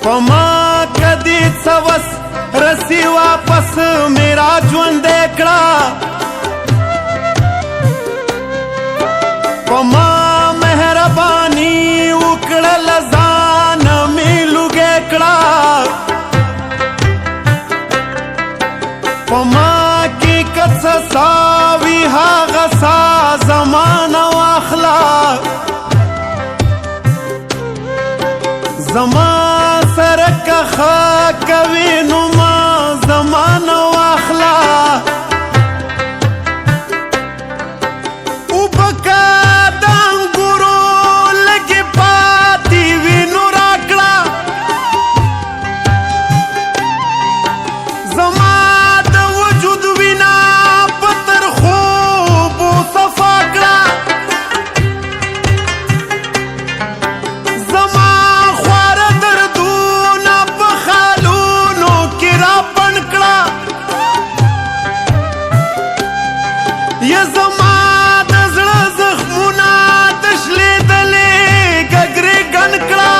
پما کدی څوس رسی واپس میرا ژوند کړه پما مهرباني وکړه ځان می لوګې کړه پما کې کڅ ساوي هغه سا زمانه واخلا زما سره که ښه کوي نو ما زمانه واخلا اوبه که د انګورو لږې پاتې وي نو راکړه زما د وجود وینا په ترخوبو صفا کړه زما یا زما د زړه زخمونه تشلیدلې ګګرې ګڼ کړه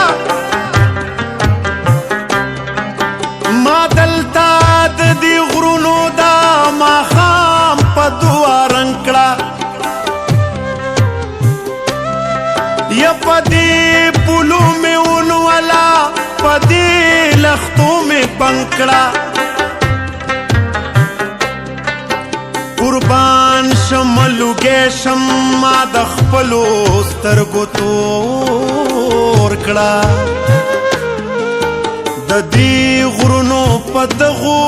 ما دلته د دې غرونو دا ماښام په دعا رنګ کړه یا په دې پولو مې ونوله په دې لښتو مې بنګ کړه قربان شم لوګې شم ما د خپلو سترګو تور کړه د دې غرونو په دغو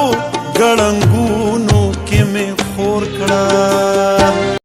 ګړنګونو کې مې خور کړه